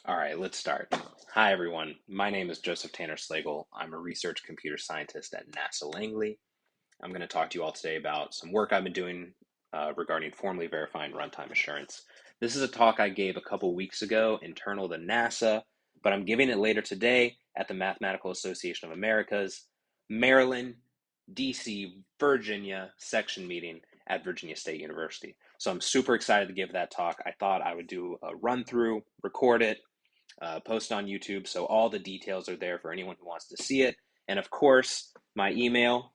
All right, let's start. Hi, everyone. My name is Joseph Tanner Slagle. I'm a research computer scientist at NASA Langley. I'm going to talk to you all today about some work I've been doing regarding formally verifying runtime assurance. This is a talk I gave a couple weeks ago, internal to NASA, but I'm giving it later today at the Mathematical Association of America's Maryland, DC, Virginia section meeting at Virginia State University. So I'm super excited to give that talk. I thought I would do a run through, record it, post on YouTube, so all the details are there for anyone who wants to see it. And of course, my email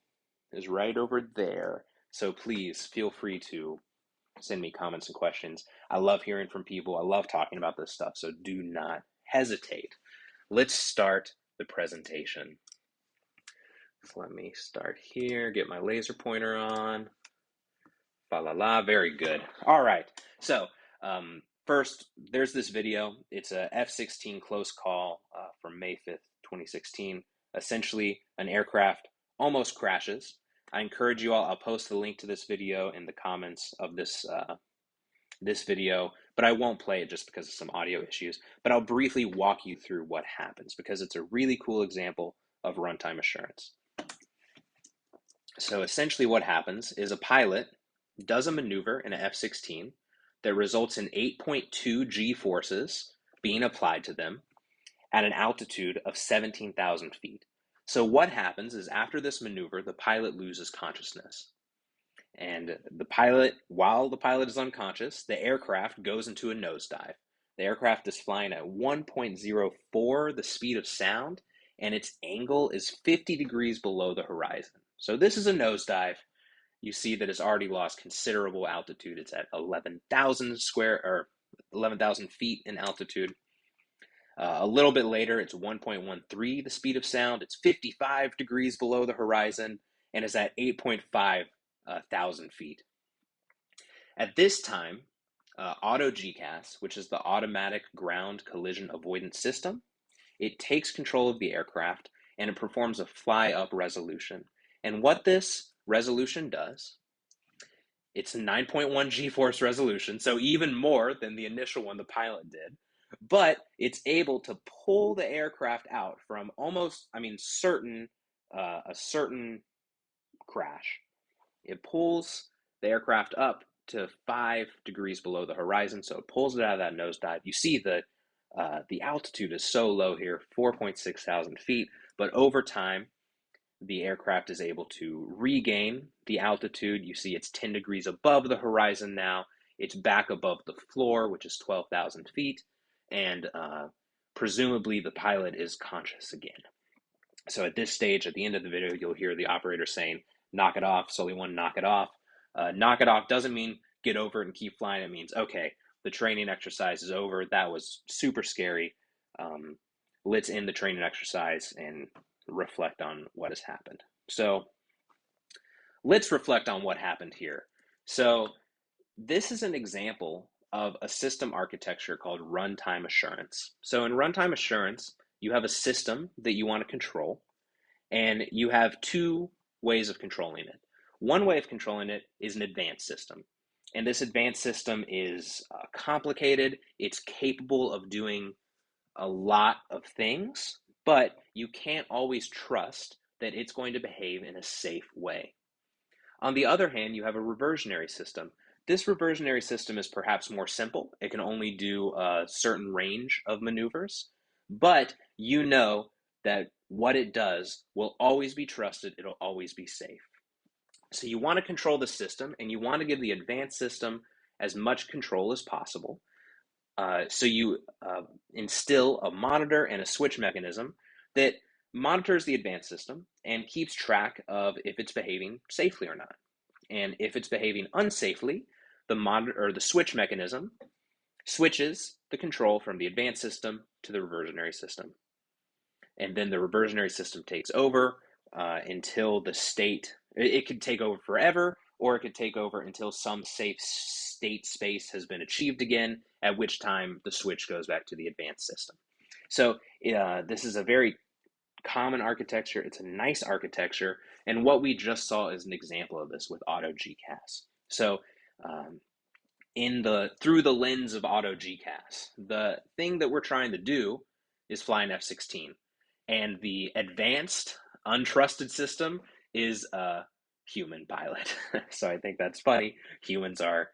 is right over there. So please feel free to send me comments and questions. I love hearing from people. I love talking about this stuff, so do not hesitate. Let's start the presentation. So let me start here, get my laser pointer on. Fa la la, very good. All right, so first, there's this video. It's a F-16 close call from May 5th, 2016. Essentially, an aircraft almost crashes. I encourage you all, I'll post the link to this video in the comments of this video, but I won't play it just because of some audio issues. But I'll briefly walk you through what happens because it's a really cool example of runtime assurance. So essentially what happens is a pilot does a maneuver in an F-16 that results in 8.2 G forces being applied to them at an altitude of 17,000 feet. So what happens is after this maneuver, the pilot loses consciousness. And while the pilot is unconscious, the aircraft goes into a nosedive. The aircraft is flying at 1.04 the speed of sound, and its angle is 50 degrees below the horizon. So this is a nosedive. You see that it's already lost considerable altitude. It's at 11,000 feet in altitude. A little bit later, it's 1.13 the speed of sound. It's 55 degrees below the horizon, and is at 8.5 thousand feet. At this time, auto GCAS, which is the automatic ground collision avoidance system, it takes control of the aircraft and it performs a fly-up resolution. And what this resolution does, it's a 9.1 G-force resolution, so even more than the initial one the pilot did, but it's able to pull the aircraft out from a certain crash. It pulls the aircraft up to 5 degrees below the horizon, so it pulls it out of that nosedive. You see that the altitude is so low here, 4.6 thousand feet, but over time, the aircraft is able to regain the altitude. You see it's 10 degrees above the horizon now. It's back above the floor, which is 12,000 feet, and presumably the pilot is conscious again. So at this stage, at the end of the video, you'll hear the operator saying, knock it off, Sully 1, knock it off. Knock it off doesn't mean get over it and keep flying. It means, okay, the training exercise is over. That was super scary. Let's end the training exercise and reflect on what has happened. So let's reflect on what happened here. So this is an example of a system architecture called runtime assurance. So in runtime assurance, you have a system that you want to control, and you have two ways of controlling it. One way of controlling it is an advanced system. And this advanced system is complicated. It's capable of doing a lot of things, but you can't always trust that it's going to behave in a safe way. On the other hand, you have a reversionary system. This reversionary system is perhaps more simple. It can only do a certain range of maneuvers, but you know that what it does will always be trusted. It'll always be safe. So you want to control the system, and you want to give the advanced system as much control as possible. So you instill a monitor and a switch mechanism that monitors the advanced system and keeps track of if it's behaving safely or not. And if it's behaving unsafely, the monitor or the switch mechanism switches the control from the advanced system to the reversionary system. And then the reversionary system takes over until the state, it could take over forever, or it could take over until some safe state space has been achieved again, at which time the switch goes back to the advanced system. So this is a very common architecture. It's a nice architecture. And what we just saw is an example of this with auto GCAS. So through the lens of auto GCAS. The thing that we're trying to do is fly an F-16, and the advanced untrusted system is a human pilot. So I think that's funny. Humans are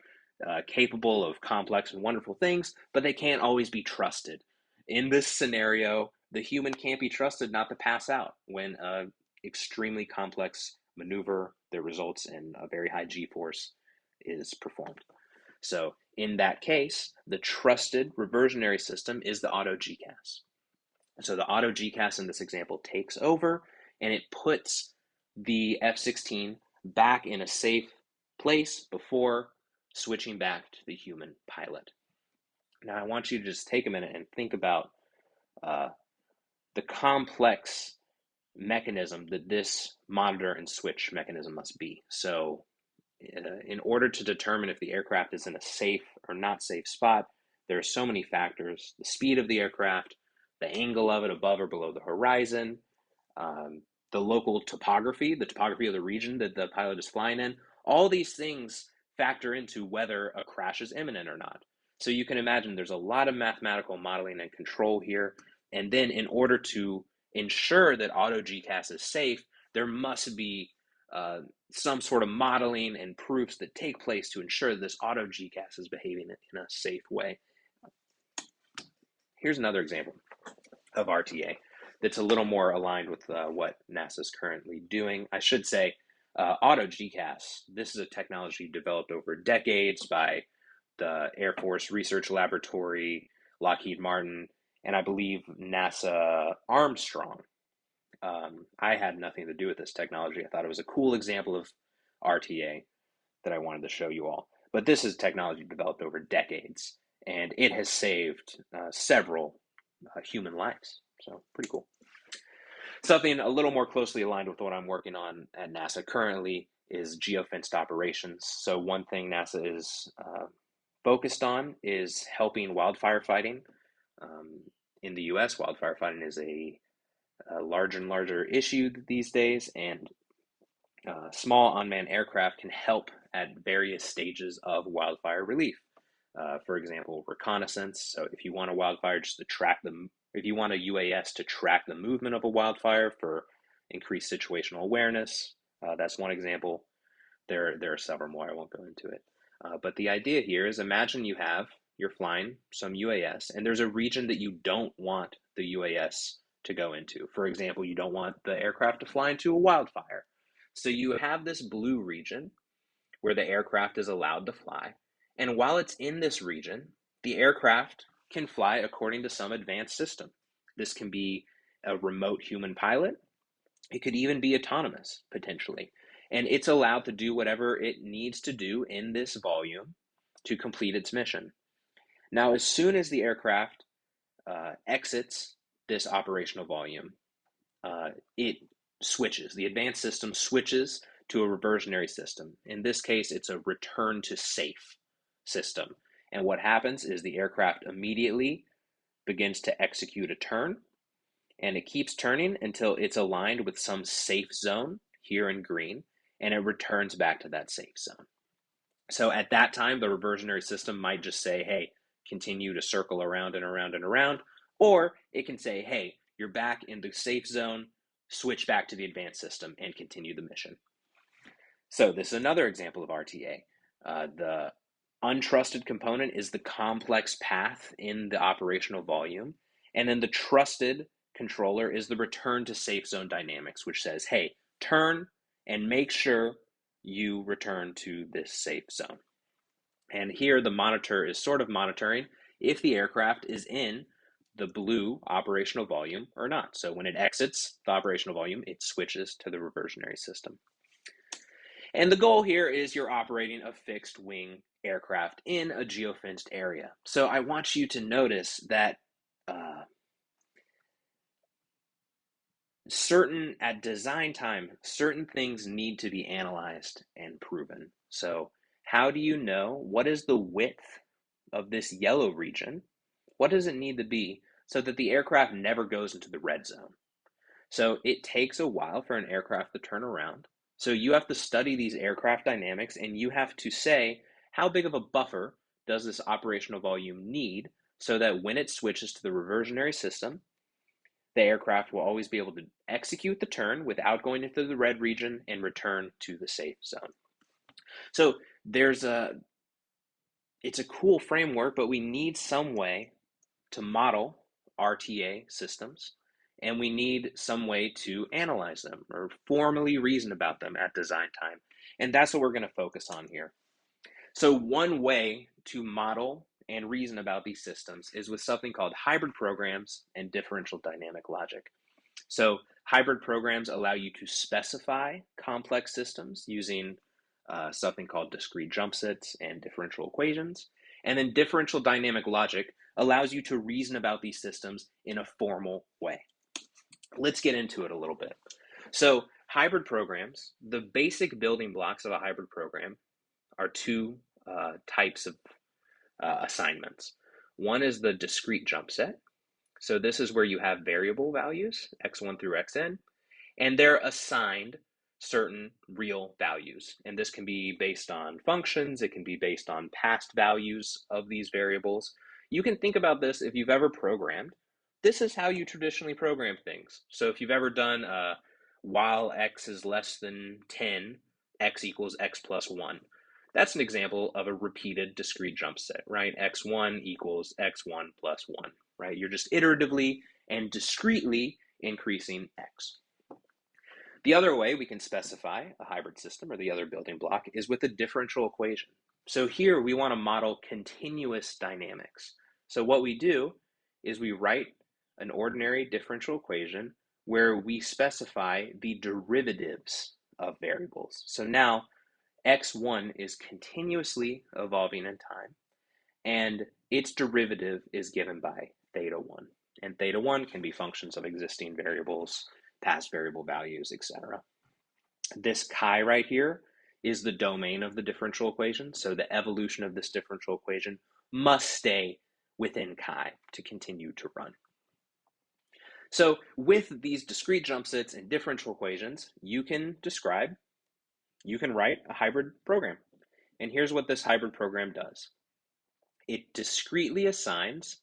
capable of complex and wonderful things, but they can't always be trusted. In this scenario, the human can't be trusted not to pass out when an extremely complex maneuver that results in a very high G-force is performed. So in that case, the trusted reversionary system is the auto GCAS. So the auto GCAS in this example takes over, and it puts the F-16 back in a safe place before switching back to the human pilot. Now I want you to just take a minute and think about the complex mechanism that this monitor and switch mechanism must be. So in order to determine if the aircraft is in a safe or not safe spot, there are so many factors: the speed of the aircraft, the angle of it above or below the horizon, the local topography, the topography of the region that the pilot is flying in. All these things factor into whether a crash is imminent or not. So you can imagine there's a lot of mathematical modeling and control here. And then in order to ensure that auto GCAS is safe, there must be some sort of modeling and proofs that take place to ensure that this auto GCAS is behaving in a safe way. Here's another example of RTA that's a little more aligned with what NASA is currently doing. I should say auto GCAS, this is a technology developed over decades by the Air Force Research Laboratory, Lockheed Martin, and I believe NASA Armstrong. I had nothing to do with this technology. I thought it was a cool example of RTA that I wanted to show you all. But this is technology developed over decades, and it has saved several human lives. So pretty cool. Something a little more closely aligned with what I'm working on at NASA currently is geofenced operations. So one thing NASA is focused on is helping wildfire fighting. In the US, wildfire fighting is a larger and larger issue these days, and small unmanned aircraft can help at various stages of wildfire relief. For example, reconnaissance. So if you want a wildfire just to track them, if you want a UAS to track the movement of a wildfire for increased situational awareness, that's one example. There are several more. I won't go into it. But the idea here is, imagine you're flying some UAS, and there's a region that you don't want the UAS to go into. For example, you don't want the aircraft to fly into a wildfire. So you have this blue region where the aircraft is allowed to fly. And while it's in this region, the aircraft can fly according to some advanced system. This can be a remote human pilot. It could even be autonomous, potentially. And it's allowed to do whatever it needs to do in this volume to complete its mission. Now, as soon as the aircraft exits this operational volume, it switches. The advanced system switches to a reversionary system. In this case, it's a return to safe system. And what happens is the aircraft immediately begins to execute a turn, and it keeps turning until it's aligned with some safe zone here in green, and it returns back to that safe zone. So at that time, the reversionary system might just say, hey, continue to circle around and around and around, or it can say, hey, you're back in the safe zone, switch back to the advanced system and continue the mission. So this is another example of RTA. The untrusted component is the complex path in the operational volume, and then the trusted controller is the return to safe zone dynamics, which says, hey, turn and make sure you return to this safe zone. And here the monitor is sort of monitoring if the aircraft is in the blue operational volume or not. So when it exits the operational volume, it switches to the reversionary system. And the goal here is you're operating a fixed wing aircraft in a geofenced area. So I want you to notice that at design time, certain things need to be analyzed and proven. So how do you know what is the width of this yellow region? What does it need to be so that the aircraft never goes into the red zone? So it takes a while for an aircraft to turn around. So you have to study these aircraft dynamics, and you have to say, how big of a buffer does this operational volume need so that when it switches to the reversionary system, the aircraft will always be able to execute the turn without going into the red region and return to the safe zone. So it's a cool framework, but we need some way to model RTA systems, and we need some way to analyze them or formally reason about them at design time. And that's what we're going to focus on here. So one way to model and reason about these systems is with something called hybrid programs and differential dynamic logic. So hybrid programs allow you to specify complex systems using something called discrete jump sets and differential equations. And then differential dynamic logic allows you to reason about these systems in a formal way. Let's get into it a little bit. So hybrid programs, the basic building blocks of a hybrid program are two types of assignments. One is the discrete jump set. So this is where you have variable values, x1 through xn, and they're assigned certain real values. And this can be based on functions, it can be based on past values of these variables. You can think about this if you've ever programmed. This is how you traditionally program things. So if you've ever done while x is less than 10, x equals x plus 1. That's an example of a repeated discrete jump set, right? x1 equals x1 plus 1, right? You're just iteratively and discretely increasing x. The other way we can specify a hybrid system, or the other building block, is with a differential equation. So here we want to model continuous dynamics. So what we do is we write an ordinary differential equation where we specify the derivatives of variables. So now x1 is continuously evolving in time, and its derivative is given by theta 1. And theta 1 can be functions of existing variables, past variable values, etc. This chi right here is the domain of the differential equation. So the evolution of this differential equation must stay within chi to continue to run. So with these discrete jump sets and differential equations, you can write a hybrid program. And here's what this hybrid program does. It discretely assigns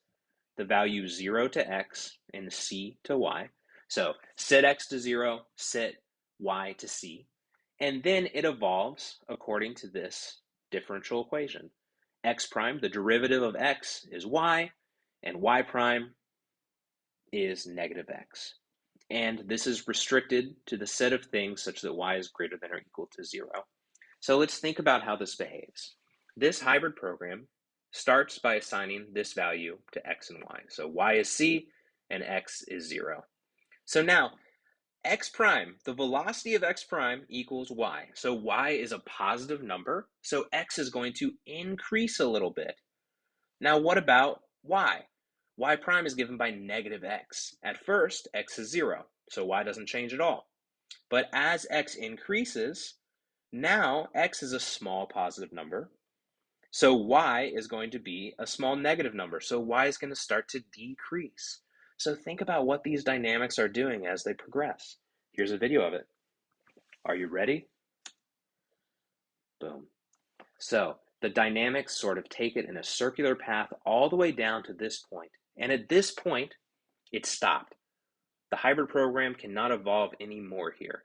the value 0 to x and c to y. So set x to 0, set y to c. And then it evolves according to this differential equation. X prime, the derivative of x is y, and y prime is negative x. And this is restricted to the set of things such that y is greater than or equal to 0. So let's think about how this behaves. This hybrid program starts by assigning this value to x and y. So y is c and x is 0. So now x prime, the velocity of x prime equals y. So y is a positive number, so x is going to increase a little bit. Now what about y? Y prime is given by negative x. At first, x is 0, so y doesn't change at all. But as x increases, now x is a small positive number, so y is going to be a small negative number. So y is going to start to decrease. So think about what these dynamics are doing as they progress. Here's a video of it. Are you ready? Boom. So the dynamics sort of take it in a circular path all the way down to this point. And at this point, it stopped. The hybrid program cannot evolve anymore here.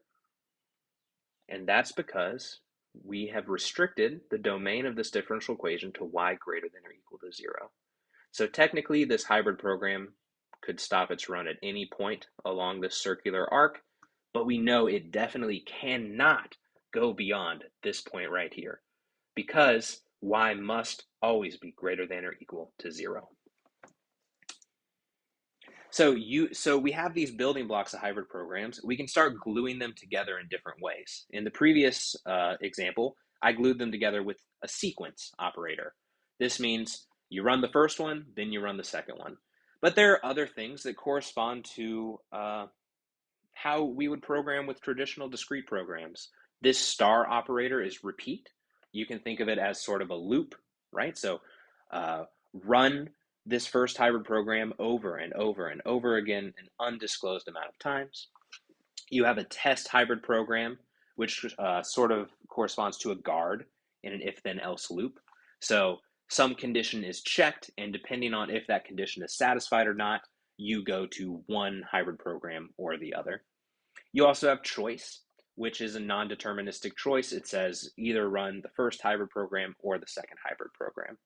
And that's because we have restricted the domain of this differential equation to y greater than or equal to 0. So technically, this hybrid program could stop its run at any point along this circular arc, but we know it definitely cannot go beyond this point right here because y must always be greater than or equal to 0. So we have these building blocks of hybrid programs. We can start gluing them together in different ways. In the previous example, I glued them together with a sequence operator. This means you run the first one, then you run the second one. But there are other things that correspond to how we would program with traditional discrete programs. This star operator is repeat. You can think of it as sort of a loop, right? So run this first hybrid program over and over and over again an undisclosed amount of times. You have a test hybrid program, which sort of corresponds to a guard in an if-then-else loop. So some condition is checked, and depending on if that condition is satisfied or not, you go to one hybrid program or the other. You also have choice, which is a non-deterministic choice. It says either run the first hybrid program or the second hybrid program.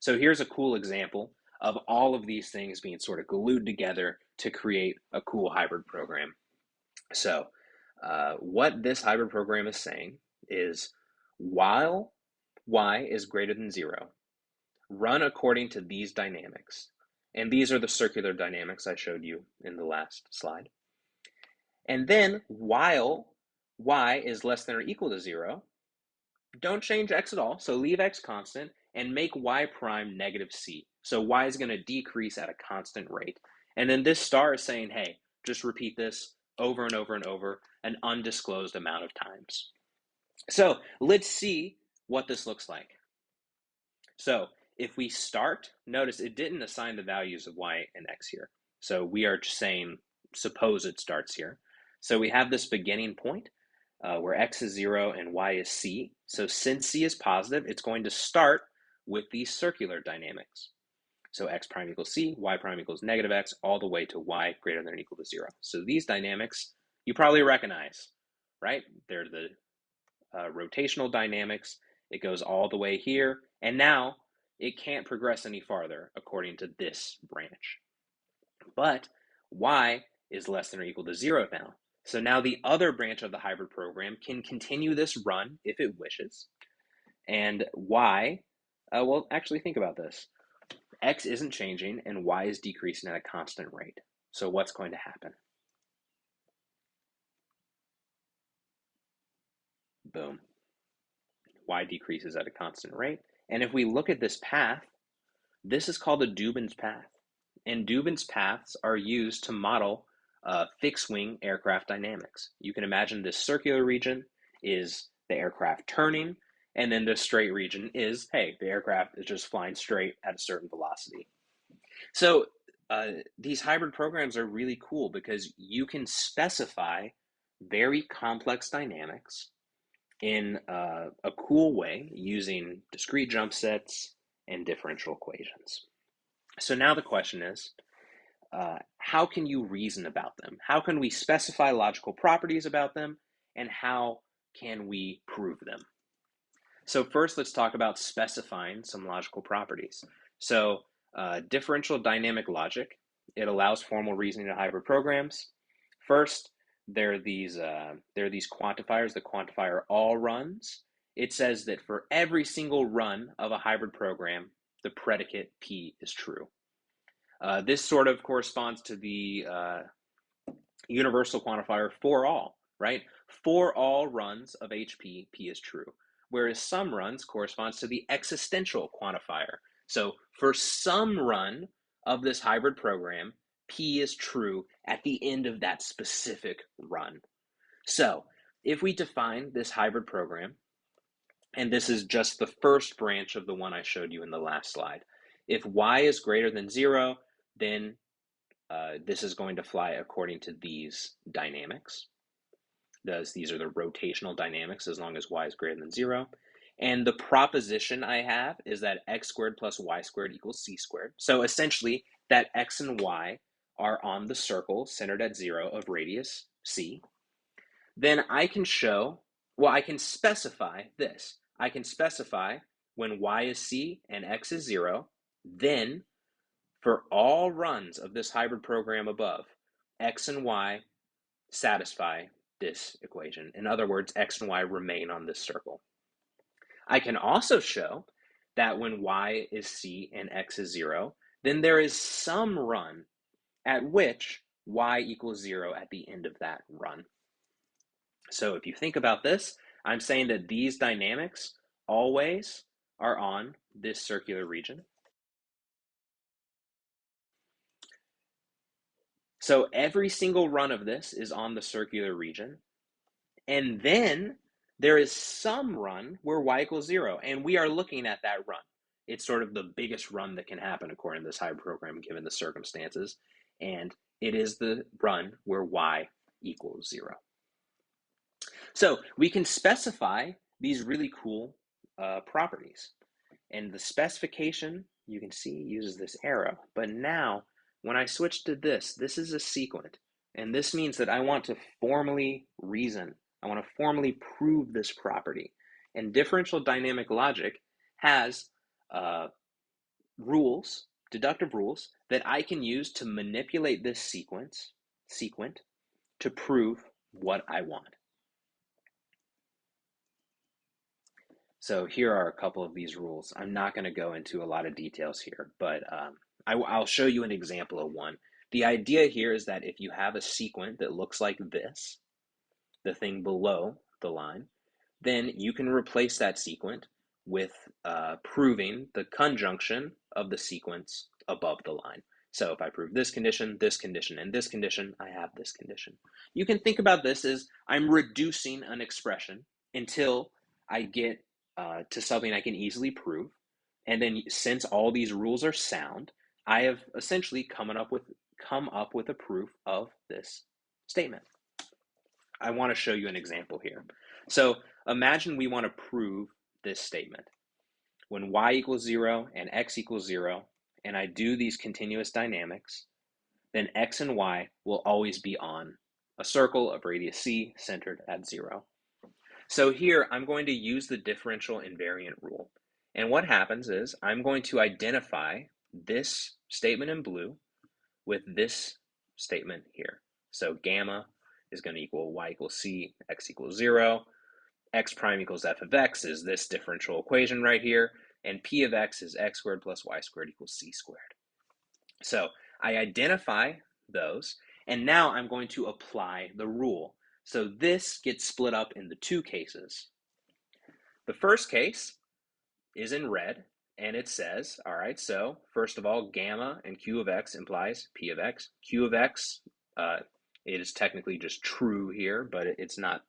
So here's a cool example of all of these things being sort of glued together to create a cool hybrid program. So what this hybrid program is saying is while y is greater than 0, run according to these dynamics. And these are the circular dynamics I showed you in the last slide. And then while y is less than or equal to 0, don't change x at all. So leave x constant and make y prime negative c. So y is going to decrease at a constant rate. And then this star is saying, hey, just repeat this over and over and over an undisclosed amount of times. So let's see what this looks like. So if we start, notice it didn't assign the values of y and x here. So we are just saying, suppose it starts here. So we have this beginning point where x is 0 and y is c. So since c is positive, it's going to start with these circular dynamics. So x prime equals c, y prime equals negative x, all the way to y greater than or equal to 0. So these dynamics you probably recognize, right? They're the rotational dynamics. It goes all the way here, and now it can't progress any farther according to this branch. But y is less than or equal to 0 now. So now the other branch of the hybrid program can continue this run if it wishes. And y, well, actually think about this. X isn't changing and y is decreasing at a constant rate. So what's going to happen? Boom. Y decreases at a constant rate. And if we look at this path, this is called a Dubin's path. And Dubin's paths are used to model fixed-wing aircraft dynamics. You can imagine this circular region is the aircraft turning, and then the straight region is, hey, the aircraft is just flying straight at a certain velocity. So these hybrid programs are really cool because you can specify very complex dynamics in a cool way using discrete jump sets and differential equations. So now the question is, how can you reason about them? How can we specify logical properties about them? And how can we prove them? So first, let's talk about specifying some logical properties. So differential dynamic logic, it allows formal reasoning in hybrid programs. First, there are these quantifiers. The quantifier all runs. It says that for every single run of a hybrid program, the predicate P is true. This sort of corresponds to the universal quantifier for all, right? For all runs of HP, P is true. Whereas some runs corresponds to the existential quantifier. So for some run of this hybrid program, P is true at the end of that specific run. So if we define this hybrid program, and this is just the first branch of the one I showed you in the last slide. If y is greater than 0, then this is going to fly according to these dynamics. These are the rotational dynamics as long as y is greater than 0. And the proposition I have is that x squared plus y squared equals c squared. So essentially that x and y are on the circle centered at 0 of radius c. Then I can show, well, I can specify this. I can specify when y is c and x is 0, then for all runs of this hybrid program above, x and y satisfy this equation. In other words, x and y remain on this circle. I can also show that when y is c and x is 0, then there is some run at which y equals 0 at the end of that run. So if you think about this, I'm saying that these dynamics always are on this circular region. So every single run of this is on the circular region. And then there is some run where y equals 0, and we are looking at that run. It's sort of the biggest run that can happen according to this hybrid program given the circumstances, and it is the run where y equals 0. So we can specify these really cool properties. And the specification, you can see, uses this arrow. But now, when I switch to this is a sequent. And this means that I want to formally reason. I want to formally prove this property. And differential dynamic logic has rules, deductive rules, that I can use to manipulate this sequent, to prove what I want. So here are a couple of these rules. I'm not going to go into a lot of details here, but I'll show you an example of one. The idea here is that if you have a sequent that looks like this, the thing below the line, then you can replace that sequent with proving the conjunction of the sequence above the line. So if I prove this condition, and this condition, I have this condition. You can think about this as I'm reducing an expression until I get to something I can easily prove. And then since all these rules are sound, I have essentially come up with a proof of this statement. I want to show you an example here. So imagine we want to prove this statement. When y equals 0 and x equals 0, and I do these continuous dynamics, then x and y will always be on a circle of radius c centered at 0. So here I'm going to use the differential invariant rule. And what happens is I'm going to identify this statement in blue with this statement here. So gamma is going to equal y equals c, x equals 0. X prime equals f of x is this differential equation right here. And p of x is x squared plus y squared equals c squared. So I identify those, and now I'm going to apply the rule. So this gets split up into two cases. The first case is in red, and it says, all right, so first of all, gamma and q of x implies p of x. Q of x, it is technically just true here, but it's not,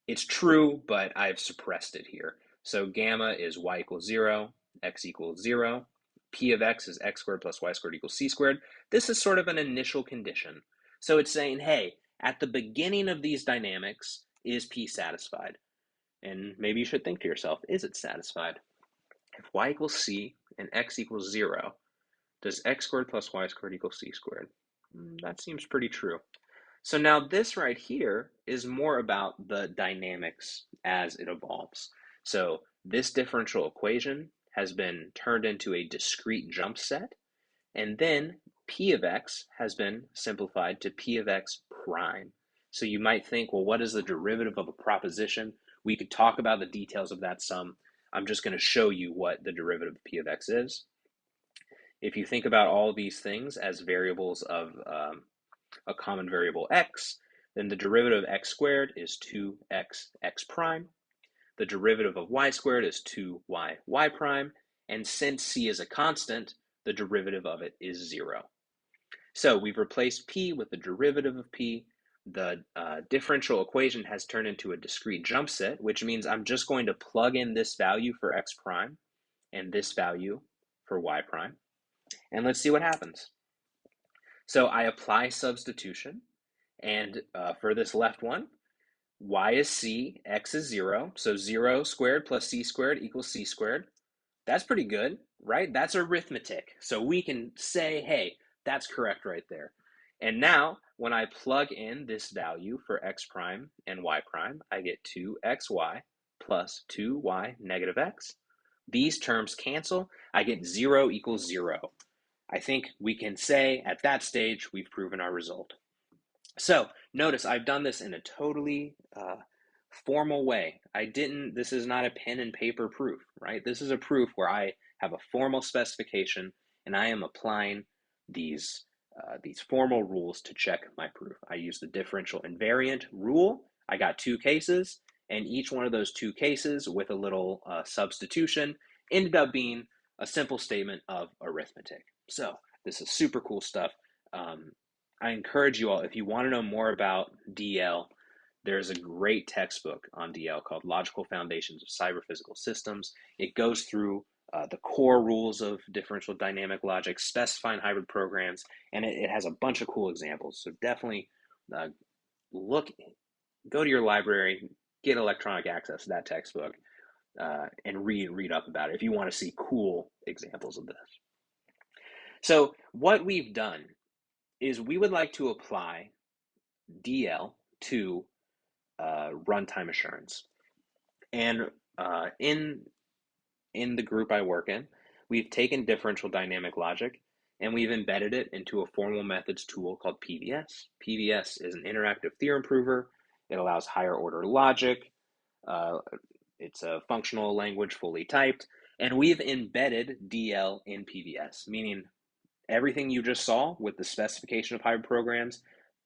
it's true, but I've suppressed it here. So gamma is y equals 0, x equals 0. P of x is x squared plus y squared equals c squared. This is sort of an initial condition. So it's saying, hey, at the beginning of these dynamics, is p satisfied? And maybe you should think to yourself, is it satisfied? If y equals c and x equals 0, does x squared plus y squared equal c squared? That seems pretty true. So now this right here is more about the dynamics as it evolves. So this differential equation has been turned into a discrete jump set, and then p of x has been simplified to p of x prime. So you might think, well, what is the derivative of a proposition? We could talk about the details of that some. I'm just going to show you what the derivative of p of x is. If you think about all of these things as variables of a common variable x, then the derivative of x squared is 2x x prime. The derivative of y squared is 2y y prime. And since c is a constant, the derivative of it is 0. So we've replaced p with the derivative of p. The differential equation has turned into a discrete jump set, which means I'm just going to plug in this value for x prime and this value for y prime. And let's see what happens. So I apply substitution, and for this left one, y is c, x is 0, so 0 squared plus c squared equals c squared. That's pretty good, right? That's arithmetic. So we can say, hey, that's correct right there. And now, when I plug in this value for x prime and y prime, I get 2xy plus 2y negative x. These terms cancel. I get 0 equals 0. I think we can say at that stage we've proven our result. So notice I've done this in a totally formal way. This is not a pen and paper proof, right? This is a proof where I have a formal specification and I am applying these formal rules to check my proof. I use the differential invariant rule. I got two cases, and each one of those two cases with a little substitution ended up being a simple statement of arithmetic. So this is super cool stuff. I encourage you all, if you want to know more about DL, there's a great textbook on DL called Logical Foundations of Cyber-Physical Systems. It goes through the core rules of differential dynamic logic, specifying hybrid programs, and it has a bunch of cool examples. So definitely go to your library, get electronic access to that textbook. and read up about it if you want to see cool examples of this. So what we've done is we would like to apply DL to runtime assurance. And in the group I work in, we've taken differential dynamic logic and we've embedded it into a formal methods tool called PVS. PVS is an interactive theorem prover. It allows higher order logic. It's a functional language fully typed. And we've embedded DL in PVS, meaning everything you just saw with the specification of hybrid programs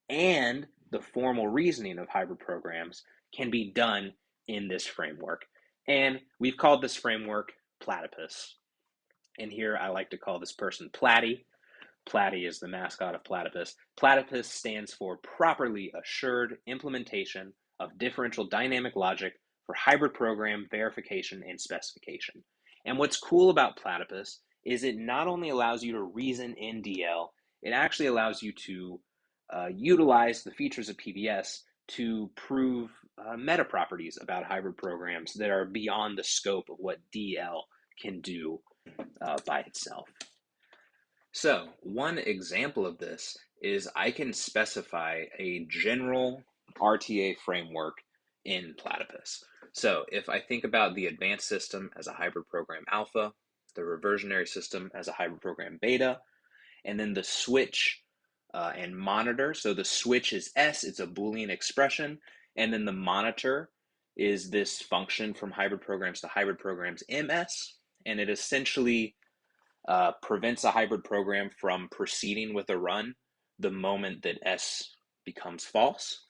and the formal reasoning of hybrid programs can be done in this framework. And we've called this framework Plaidypvs. And here I like to call this person Platy. Platy is the mascot of Plaidypvs. Plaidypvs stands for Properly Assured Implementation of Differential Dynamic Logic for Hybrid Program Verification and Specification. And what's cool about Plaidypvs is it not only allows you to reason in DL, it actually allows you to utilize the features of PVS to prove meta properties about hybrid programs that are beyond the scope of what DL can do by itself. So one example of this is I can specify a general RTA framework in Plaidypvs. So if I think about the advanced system as a hybrid program alpha, the reversionary system as a hybrid program beta, and then the switch and monitor. So the switch is S, it's a Boolean expression, and then the monitor is this function from hybrid programs to hybrid programs MS, and it essentially prevents a hybrid program from proceeding with a run the moment that S becomes false.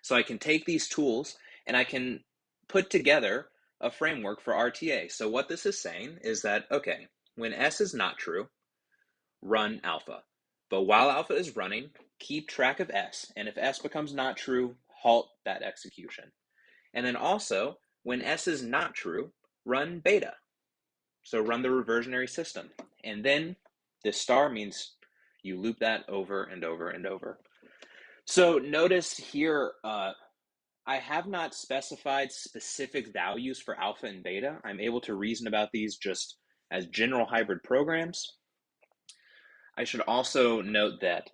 So I can take these tools and I can put together a framework for RTA. So what this is saying is that, okay, when S is not true, run alpha. But while alpha is running, keep track of S. And if S becomes not true, halt that execution. And then also, when S is not true, run beta. So run the reversionary system. And then this star means you loop that over and over and over. So notice here, I have not specified specific values for alpha and beta. I'm able to reason about these just as general hybrid programs. I should also note that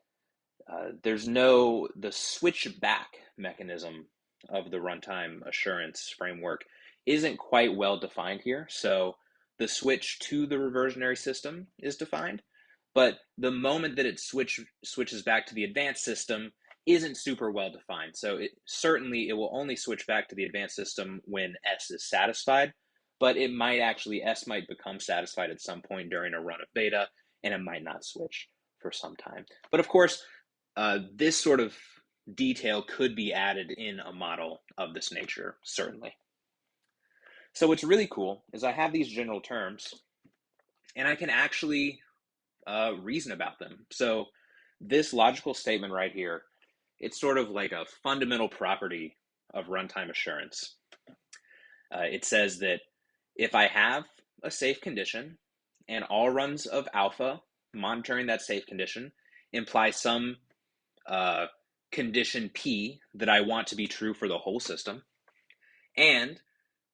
the switch back mechanism of the runtime assurance framework isn't quite well defined here. So the switch to the reversionary system is defined, but the moment that it switches back to the advanced system isn't super well defined. So it will only switch back to the advanced system when S is satisfied, but S might become satisfied at some point during a run of beta, and it might not switch for some time. But of course, this sort of detail could be added in a model of this nature, certainly. So what's really cool is I have these general terms, and I can actually reason about them. So this logical statement right here, it's sort of like a fundamental property of runtime assurance. It says that if I have a safe condition and all runs of alpha monitoring that safe condition imply some condition P that I want to be true for the whole system, and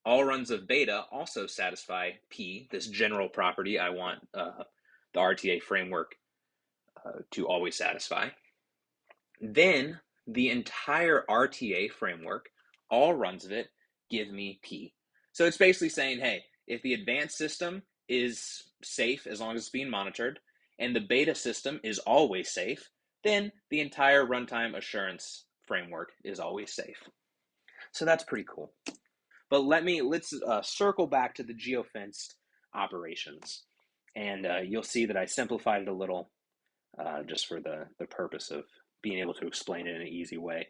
all runs of beta also satisfy P, this general property I want the RTA framework to always satisfy, then the entire RTA framework, all runs of it, give me P. So it's basically saying, hey, if the advanced system is safe as long as it's being monitored, and the beta system is always safe, then the entire runtime assurance framework is always safe. So that's pretty cool. But let's circle back to the geofenced operations. And you'll see that I simplified it a little just for the purpose of being able to explain it in an easy way.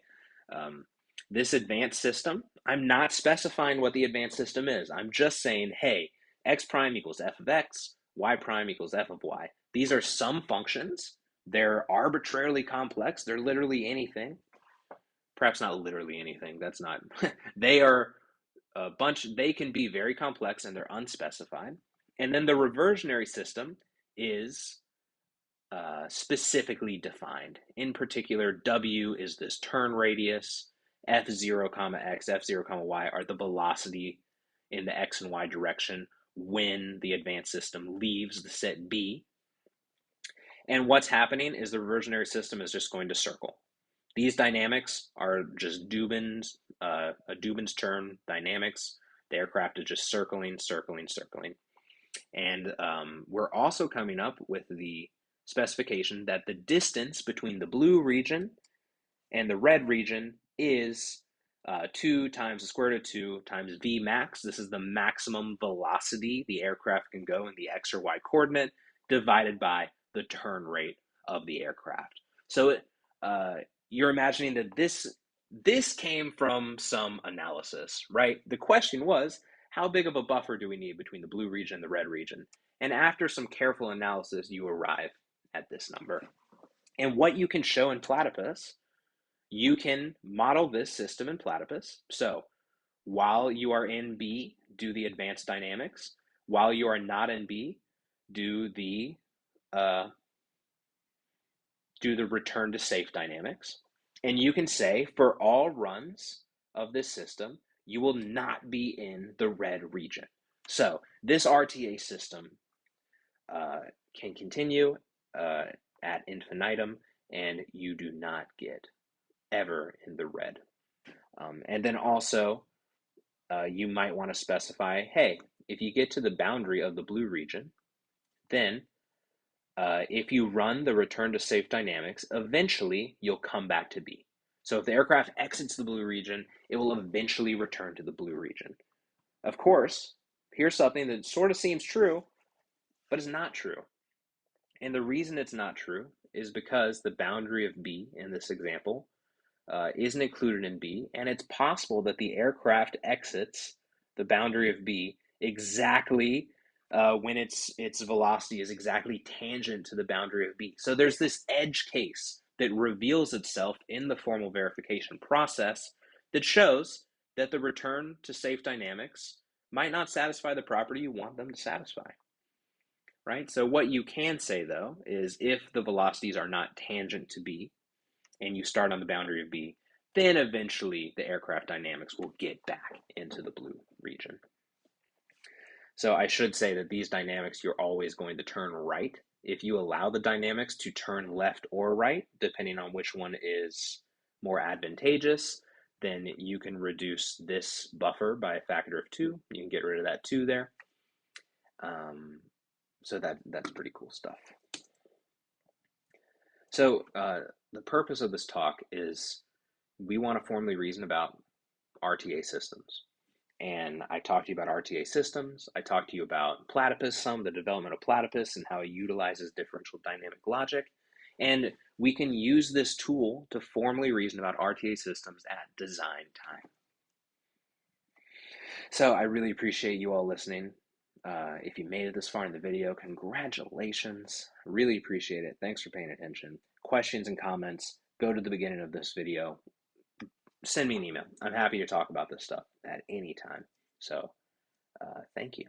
This advanced system, I'm not specifying what the advanced system is. I'm just saying, hey, x prime equals f of x, y prime equals f of y. These are some functions. They're arbitrarily complex. They're literally anything. Perhaps not literally anything. That's not. They are a bunch. They can be very complex and they're unspecified. And then the reversionary system is specifically defined. In particular, W is this turn radius, F0, X, F0, Y are the velocity in the x and y direction when the advanced system leaves the set B. And what's happening is the reversionary system is just going to circle. These dynamics are just Dubin's, a Dubin's term dynamics. The aircraft is just circling, circling, circling. And we're also coming up with the specification that the distance between the blue region and the red region is 2 times the square root of 2 times v max. This is the maximum velocity the aircraft can go in the x or y coordinate divided by the turn rate of the aircraft. So you're imagining that this came from some analysis, right? The question was, how big of a buffer do we need between the blue region and the red region? And after some careful analysis, you arrive at this number. And what you can show in Plaidypvs, you can model this system in Plaidypvs. So while you are in B, do the advanced dynamics. While you are not in B, do the return to safe dynamics. And you can say for all runs of this system, you will not be in the red region. So this RTA system can continue ad infinitum, and you do not get ever in the red. And then also, you might want to specify, hey, if you get to the boundary of the blue region, then if you run the return to safe dynamics, eventually you'll come back to B. So if the aircraft exits the blue region, it will eventually return to the blue region. Of course, here's something that sort of seems true, but is not true. And the reason it's not true is because the boundary of B in this example isn't included in B, and it's possible that the aircraft exits the boundary of B exactly when its velocity is exactly tangent to the boundary of B. So there's this edge case that reveals itself in the formal verification process that shows that the return to safe dynamics might not satisfy the property you want them to satisfy. Right? So what you can say, though, is if the velocities are not tangent to B and you start on the boundary of B, then eventually the aircraft dynamics will get back into the blue region. So I should say that these dynamics, you're always going to turn right. If you allow the dynamics to turn left or right, depending on which one is more advantageous, then you can reduce this buffer by a factor of 2. You can get rid of that 2 there. So that's pretty cool stuff. So the purpose of this talk is we want to formally reason about RTA systems. And I talked to you about RTA systems. I talked to you about Plaidypvs, the development of Plaidypvs and how it utilizes differential dynamic logic. And we can use this tool to formally reason about RTA systems at design time. So I really appreciate you all listening. If you made it this far in the video, congratulations. Really appreciate it. Thanks for paying attention. Questions and comments, go to the beginning of this video. Send me an email. I'm happy to talk about this stuff at any time. So thank you.